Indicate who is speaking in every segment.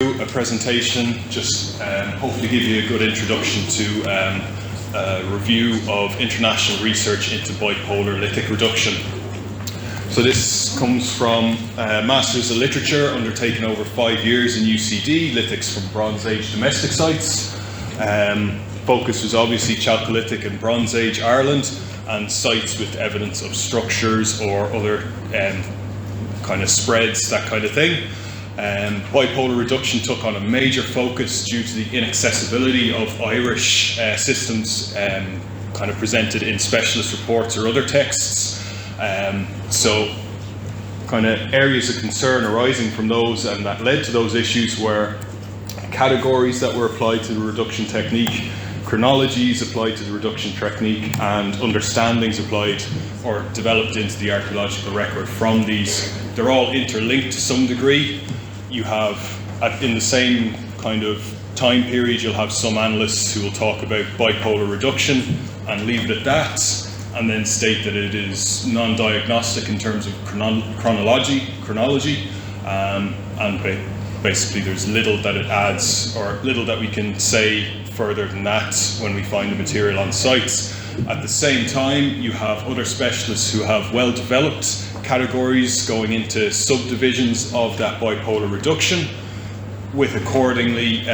Speaker 1: A presentation, just hopefully give you a good introduction to a review of international research into bipolar lithic reduction. So this comes from Masters of Literature undertaken over 5 years in UCD, lithics from Bronze Age domestic sites. Focus was obviously Chalcolithic and Bronze Age Ireland, and sites with evidence of structures or other kind of spreads, that kind of thing. Bipolar reduction took on a major focus due to the inaccessibility of Irish systems kind of presented in specialist reports or other texts. So kind of areas of concern arising from those and that led to those issues were categories that were applied to the reduction technique, chronologies applied to the reduction technique, and understandings applied or developed into the archaeological record from these. They're all interlinked to some degree. You have, in the same kind of time period, you'll have some analysts who will talk about bipolar reduction and leave it at that, and then state that it is non-diagnostic in terms of chronology, and basically there's little that it adds or little that we can say further than that when we find the material on sites. At the same time, you have other specialists who have well-developed categories going into subdivisions of that bipolar reduction with accordingly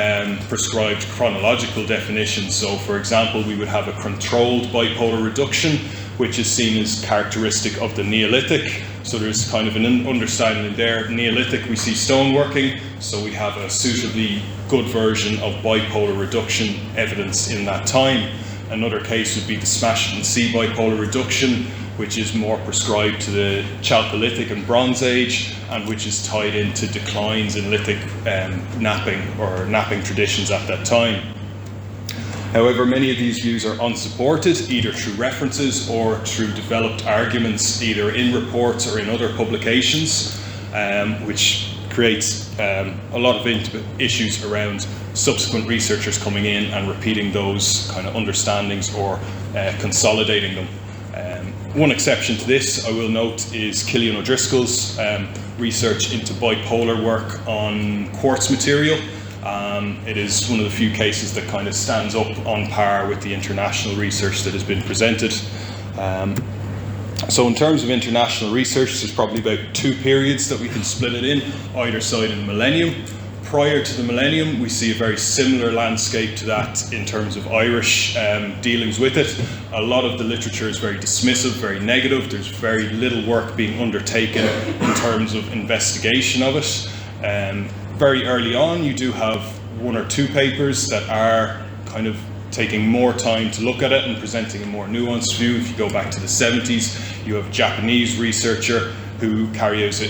Speaker 1: prescribed chronological definitions. So for example, we would have a controlled bipolar reduction, which is seen as characteristic of the Neolithic. So there's kind of an understanding there. Neolithic, we see stoneworking, so we have a suitably good version of bipolar reduction evidence in that time. Another case would be the smash and see bipolar reduction, which is more prescribed to the Chalcolithic and Bronze Age, and which is tied into declines in lithic napping traditions at that time. However, many of these views are unsupported, either through references or through developed arguments, either in reports or in other publications, which creates a lot of issues around subsequent researchers coming in and repeating those kind of understandings or consolidating them. One exception to this, I will note, is Cillian O'Driscoll's research into bipolar work on quartz material. It is one of the few cases that kind of stands up on par with the international research that has been presented. So in terms of international research, there's probably about 2 periods that we can split it in, either side of the millennium. Prior to the millennium, we see a very similar landscape to that in terms of Irish dealings with it. A lot of the literature is very dismissive, very negative. There's very little work being undertaken in terms of investigation of it. Very early on, you do have 1 or 2 papers that are kind of taking more time to look at it and presenting a more nuanced view. If you go back to the 70s, you have a Japanese researcher who carries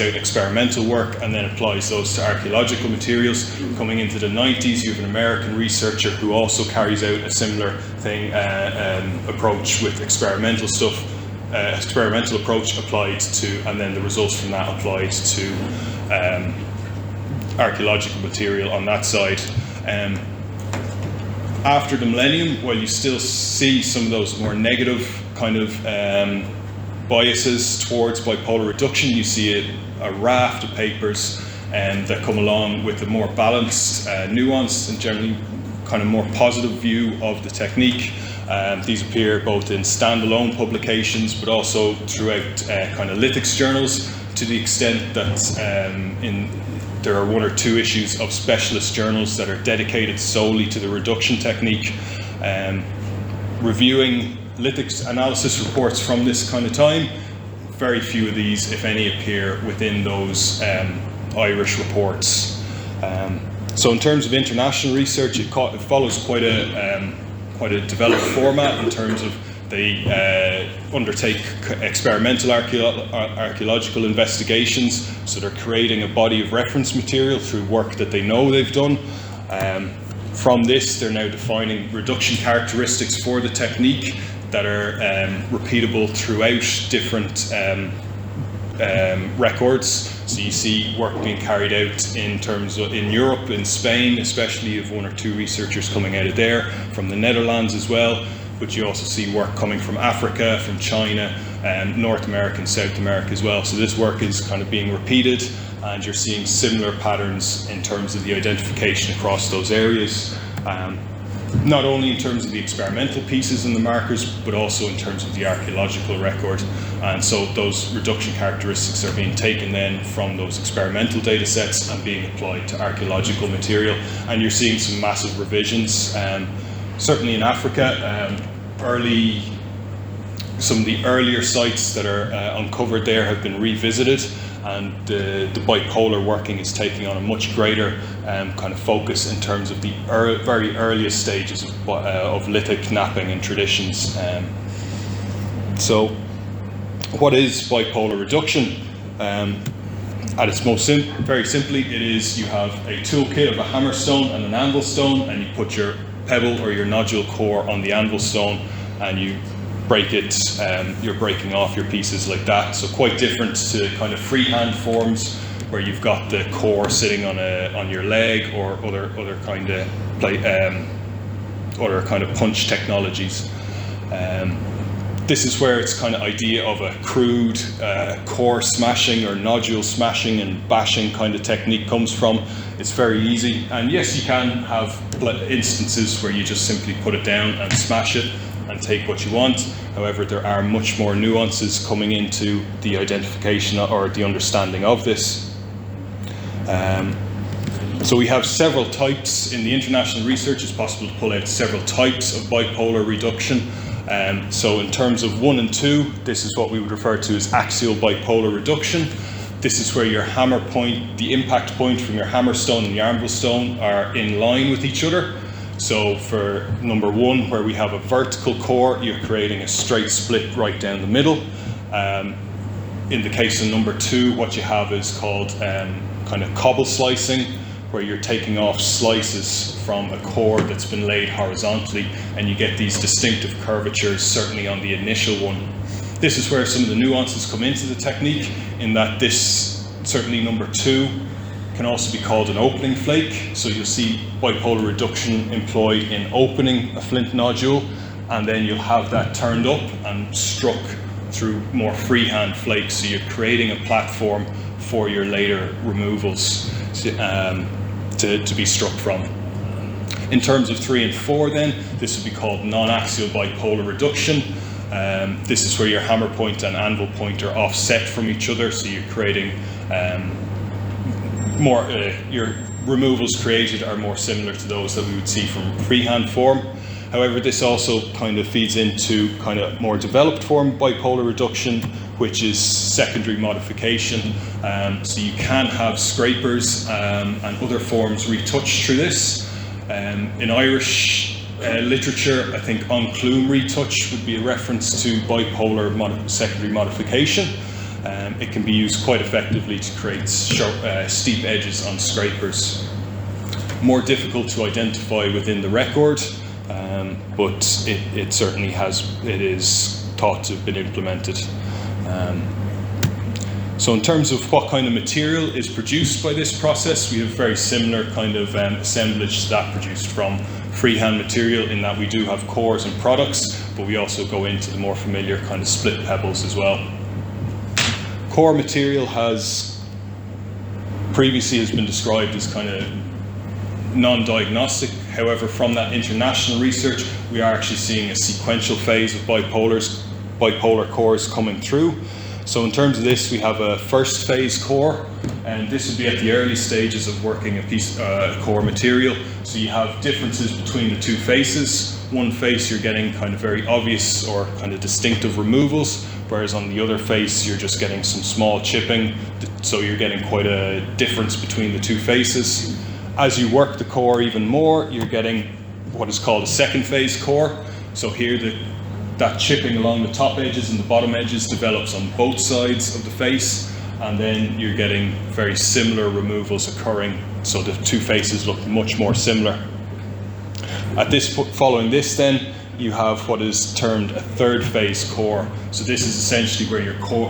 Speaker 1: out experimental work and then applies those to archaeological materials. Coming into the 90s, you have an American researcher who also carries out a similar thing, approach with experimental stuff, experimental approach applied to, and then the results from that applied to archaeological material on that side. After the millennium, while you still see some of those more negative kind of biases towards bipolar reduction, you see a raft of papers that come along with a more balanced, nuanced, and generally kind of more positive view of the technique. These appear both in standalone publications, but also throughout kind of lithics journals, to the extent that there are 1 or 2 issues of specialist journals that are dedicated solely to the reduction technique. Reviewing lithics analysis reports from this kind of time, very few of these, if any, appear within those Irish reports. So in terms of international research, it follows quite a developed format in terms of they undertake experimental archaeological investigations, so they're creating a body of reference material through work that they know they've done. From this, they're now defining reduction characteristics for the technique that are repeatable throughout different records. So you see work being carried out in terms of in Europe, in Spain, especially of 1 or 2 researchers coming out of there, from the Netherlands as well. but you also see work coming from Africa, from China, North America and South America as well. So this work is kind of being repeated, and you're seeing similar patterns in terms of the identification across those areas. Not only in terms of the experimental pieces and the markers, but also in terms of the archaeological record. And so those reduction characteristics are being taken then from those experimental data sets and being applied to archaeological material. And you're seeing some massive revisions. Certainly in Africa, some of the earlier sites that are uncovered there have been revisited, and the bipolar working is taking on a much greater kind of focus in terms of the very earliest stages of lithic napping and traditions. So what is bipolar reduction? At its most very simply, it is you have a toolkit of a hammer stone and an anvil stone, and you put your pebble or your nodule core on the anvil stone, and you break it. You're breaking off your pieces like that. So quite different to kind of freehand forms where you've got the core sitting on your leg, or other kind of punch technologies. This is where it's kind of idea of a crude core smashing or nodule smashing and bashing kind of technique comes from. It's very easy, and yes, you can have instances where you just simply put it down and smash it and take what you want. However, there are much more nuances coming into the identification or the understanding of this. So we have several types. In the international research, it's possible to pull out several types of bipolar reduction. So in terms of 1 and 2, this is what we would refer to as axial bipolar reduction. This is where your hammer point, the impact point from your hammer stone and your anvil stone are in line with each other. So for number 1, where we have a vertical core, you're creating a straight split right down the middle. In the case of number 2, what you have is called kind of cobble slicing, where you're taking off slices from a core that's been laid horizontally, and you get these distinctive curvatures, certainly on the initial one. This is where some of the nuances come into the technique, in that this, certainly number 2, can also be called an opening flake. So you'll see bipolar reduction employed in opening a flint nodule, and then you'll have that turned up and struck through more freehand flakes. So you're creating a platform for your later removals to be struck from. In terms of 3 and 4 then, this would be called non-axial bipolar reduction. This is where your hammer point and anvil point are offset from each other, so you're creating your removals created are more similar to those that we would see from freehand form. However, this also kind of feeds into kind of more developed form bipolar reduction, which is secondary modification. So you can have scrapers and other forms retouched through this. In Irish literature, I think enclume retouch would be a reference to bipolar secondary modification. It can be used quite effectively to create sharp, steep edges on scrapers. More difficult to identify within the record, but it certainly is thought to have been implemented. So in terms of what kind of material is produced by this process, we have very similar kind of assemblage to that produced from freehand material, in that we do have cores and products, but we also go into the more familiar kind of split pebbles as well. Core material previously has been described as kind of non-diagnostic. However, from that international research, we are actually seeing a sequential phase of bipolar cores coming through. So in terms of this, we have a first phase core, and this would be at the early stages of working a piece core material. So you have differences between the two faces. One face you're getting kind of very obvious or kind of distinctive removals, whereas on the other face you're just getting some small chipping. So you're getting quite a difference between the two faces. As you work the core even more, you're getting what is called a second phase core. So here that chipping along the top edges and the bottom edges develops on both sides of the face, and then you're getting very similar removals occurring, so the two faces look much more similar. Following this then, you have what is termed a third phase core. So this is essentially where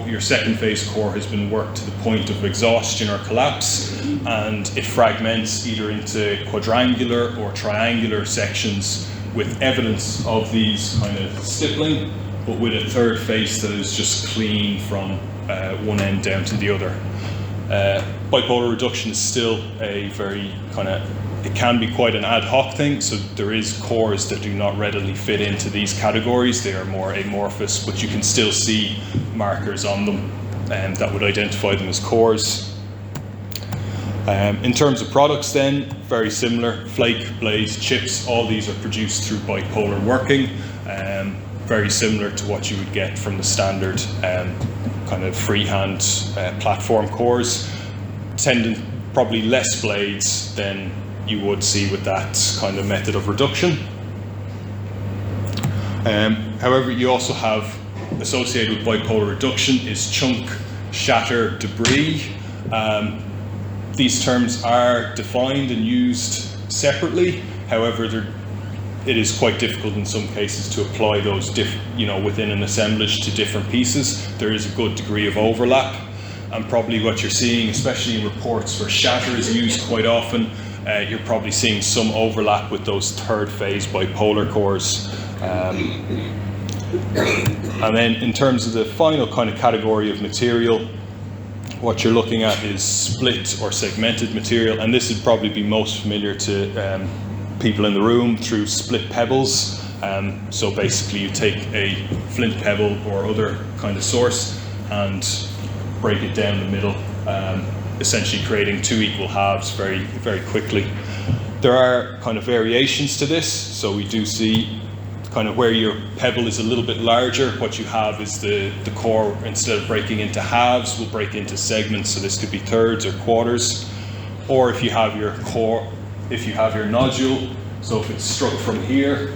Speaker 1: your second phase core has been worked to the point of exhaustion or collapse, and it fragments either into quadrangular or triangular sections with evidence of these kind of stippling, but with a third face that is just clean from one end down to the other. Bipolar reduction is still a very it can be quite an ad hoc thing, so there is cores that do not readily fit into these categories. They are more amorphous, but you can still see markers on them that would identify them as cores. In terms of products then, very similar, flake, blades, chips, all these are produced through bipolar working, very similar to what you would get from the standard kind of freehand platform cores, probably less blades than you would see with that kind of method of reduction. However, you also have, associated with bipolar reduction, is chunk, shatter, debris. These terms are defined and used separately. However, it is quite difficult in some cases to apply those within an assemblage to different pieces. There is a good degree of overlap, and probably what you're seeing, especially in reports where shatter is used quite often, you're probably seeing some overlap with those third phase bipolar cores. And then in terms of the final kind of category of material, what you're looking at is split or segmented material, and this would probably be most familiar to people in the room through split pebbles. So basically you take a flint pebble or other kind of source and break it down the middle, essentially creating two equal halves very, very quickly. There are kind of variations to this, so we do see kind of where your pebble is a little bit larger, what you have is the core, instead of breaking into halves, will break into segments, so this could be thirds or quarters. Or if you have your core, if you have your nodule, so if it's struck from here,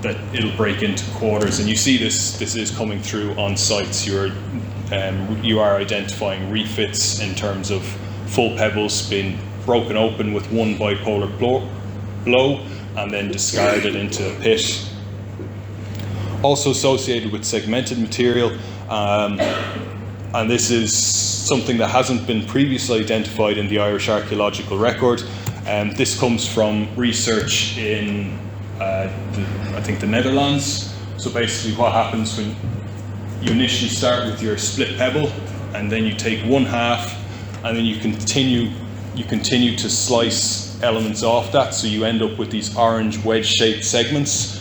Speaker 1: that it'll break into quarters. And you see this is coming through on sites. You are identifying refits in terms of full pebbles being broken open with one bipolar blow and then discarded into a pit. Also associated with segmented material, and this is something that hasn't been previously identified in the Irish archaeological record. This comes from research in I think the Netherlands. So basically what happens when you initially start with your split pebble, and then you take one half, and then you continue to slice elements off that, so you end up with these orange wedge-shaped segments,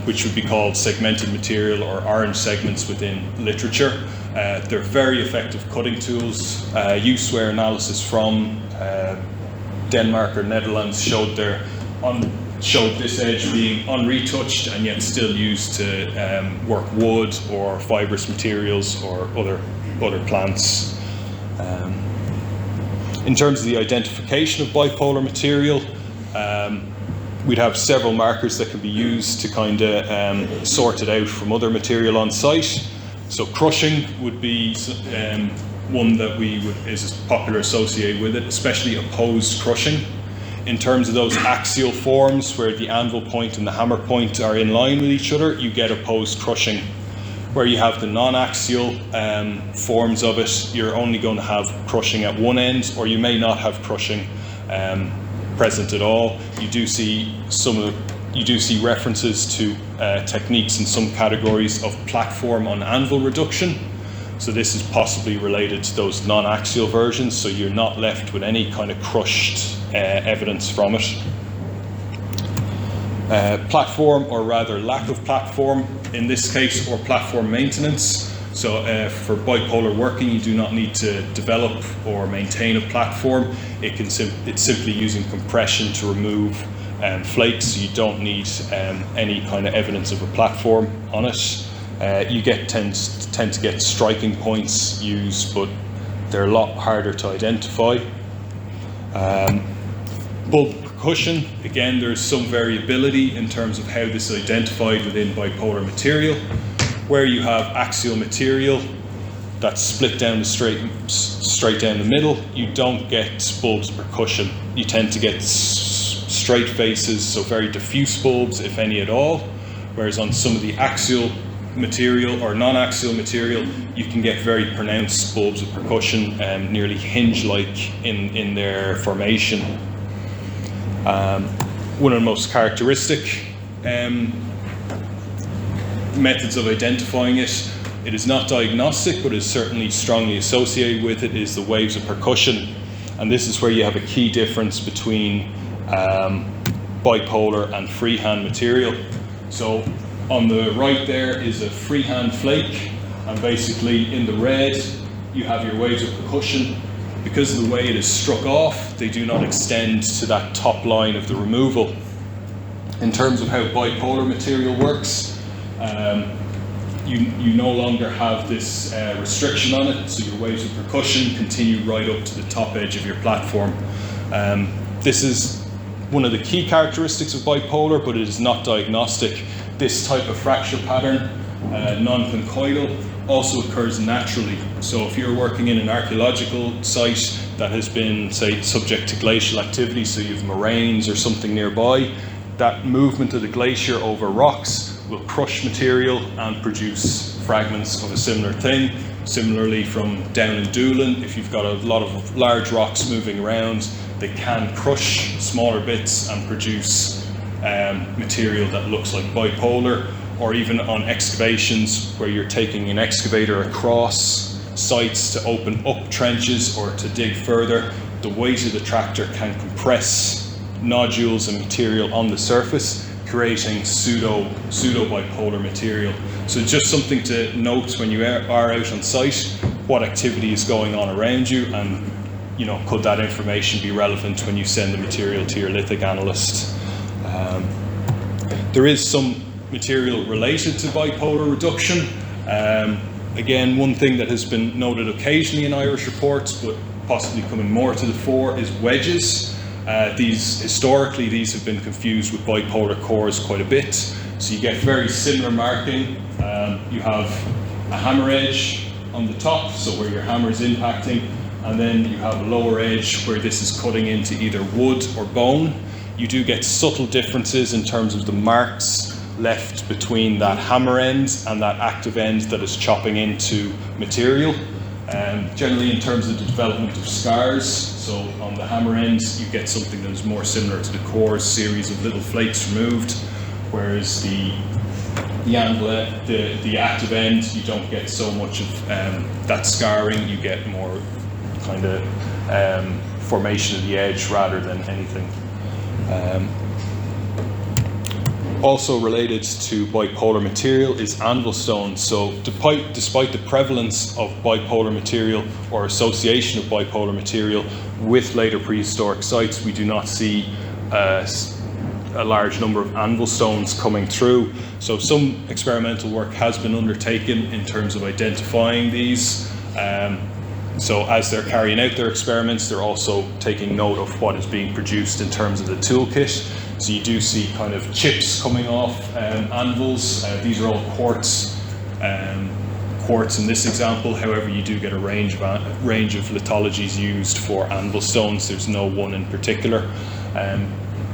Speaker 1: which would be called segmented material or orange segments within literature. They're very effective cutting tools. Use-wear analysis from Denmark or Netherlands showed this edge being unretouched and yet still used to work wood or fibrous materials or other plants. In terms of the identification of bipolar material, we'd have several markers that can be used to kind of sort it out from other material on site. So crushing would be one that is popular associated with it, especially opposed crushing. In terms of those axial forms where the anvil point and the hammer point are in line with each other, you get opposed crushing. Where you have the non-axial forms of it, you're only going to have crushing at one end, or you may not have crushing present at all. You do see references to techniques in some categories of platform on anvil reduction. So this is possibly related to those non-axial versions, so you're not left with any kind of crushed evidence from it. Platform, or rather lack of platform in this case, or platform maintenance. So for bipolar working, you do not need to develop or maintain a platform. It's simply using compression to remove flakes, so you don't need any kind of evidence of a platform on it. You tend to get striking points used, but they're a lot harder to identify. Bulb percussion, again, there's some variability in terms of how this is identified within bipolar material. Where you have axial material that's split down straight down the middle, you don't get bulbs percussion. You tend to get straight faces, so very diffuse bulbs, if any at all. Whereas on some of the axial material or non-axial material, you can get very pronounced bulbs of percussion, nearly hinge-like in their formation. One of the most characteristic methods of identifying it. It is not diagnostic, but is certainly strongly associated with it, is the waves of percussion. And this is where you have a key difference between bipolar and freehand material. So on the right there is a freehand flake, and basically in the red you have your waves of percussion. Because of the way it is struck off, they do not extend to that top line of the removal. In terms of how bipolar material works, you no longer have this restriction on it, so your waves of percussion continue right up to the top edge of your platform. This is one of the key characteristics of bipolar, but it is not diagnostic. This type of fracture pattern, non-conchoidal, also occurs naturally. So if you're working in an archaeological site that has been, say, subject to glacial activity, so you have moraines or something nearby, that movement of the glacier over rocks will crush material and produce fragments of a similar thing. Similarly, from down in Dublin, if you've got a lot of large rocks moving around, they can crush smaller bits and produce material that looks like bipolar. Or even on excavations, where you're taking an excavator across sites to open up trenches or to dig further, the weight of the tractor can compress nodules and material on the surface, creating pseudo bipolar material. So just something to note when you are out on site, what activity is going on around you, and could that information be relevant when you send the material to your lithic analyst. There is some material related to bipolar reduction. Again, one thing that has been noted occasionally in Irish reports, but possibly coming more to the fore, is wedges. Historically, these have been confused with bipolar cores quite a bit. So you get very similar marking. You have a hammer edge on the top, so where your hammer is impacting, and then you have a lower edge where this is cutting into either wood or bone. You do get subtle differences in terms of the marks left between that hammer end and that active end that is chopping into material. Generally in terms of the development of scars, so on the hammer end you get something that is more similar to the core's series of little flakes removed, whereas the active end, you don't get so much of that scarring, you get more kind of formation of the edge rather than anything. Also related to bipolar material is anvil stones. So despite the prevalence of bipolar material or association of bipolar material with later prehistoric sites, we do not see a large number of anvil stones coming through. So some experimental work has been undertaken in terms of identifying these. So as they're carrying out their experiments, they're also taking note of what is being produced in terms of the toolkit. So you do see kind of chips coming off anvils. These are all quartz in this example. However, you do get a range of lithologies used for anvil stones. There's no one in particular.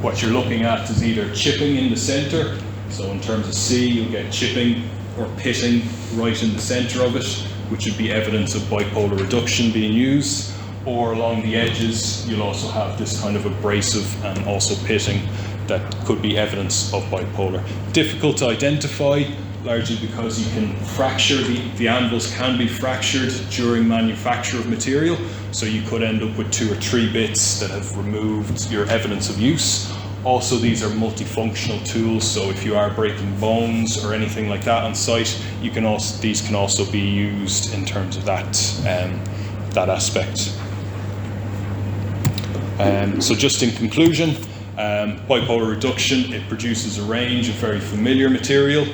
Speaker 1: What you're looking at is either chipping in the center. So in terms of C, you'll get chipping or pitting right in the center of it, which would be evidence of bipolar reduction being used. Or along the edges, you'll also have this kind of abrasive and also pitting that could be evidence of bipolar. Difficult to identify, largely because you can fracture, the anvils can be fractured during manufacture of material, so you could end up with 2 or 3 bits that have removed your evidence of use. Also, these are multifunctional tools, so if you are breaking bones or anything like that on site, these can also be used in terms of that aspect. So just in conclusion, bipolar reduction, it produces a range of very familiar material,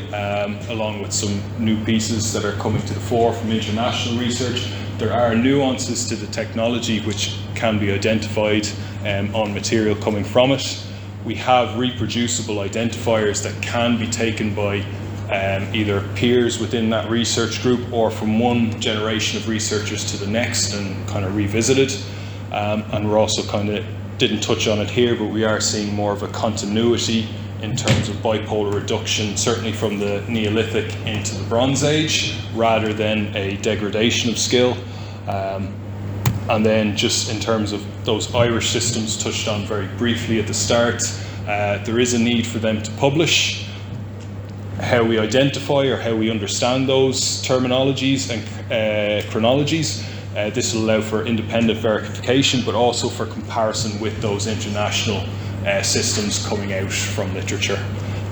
Speaker 1: along with some new pieces that are coming to the fore from international research. There are nuances to the technology which can be identified on material coming from it. We have reproducible identifiers that can be taken by either peers within that research group or from one generation of researchers to the next and kind of revisited. And we're also didn't touch on it here, but we are seeing more of a continuity in terms of bipolar reduction, certainly from the Neolithic into the Bronze Age, rather than a degradation of skill. And then just in terms of those Irish systems touched on very briefly at the start, there is a need for them to publish. how we identify or how we understand those terminologies and chronologies. This will allow for independent verification, but also for comparison with those international systems coming out from literature.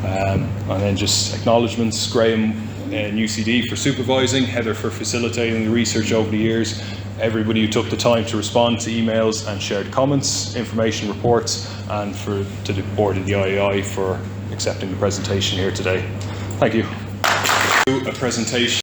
Speaker 1: And then just acknowledgements: Graham and UCD for supervising, Heather for facilitating the research over the years, everybody who took the time to respond to emails and shared comments, information reports, and to the board of the IAI for accepting the presentation here today. Thank you. A presentation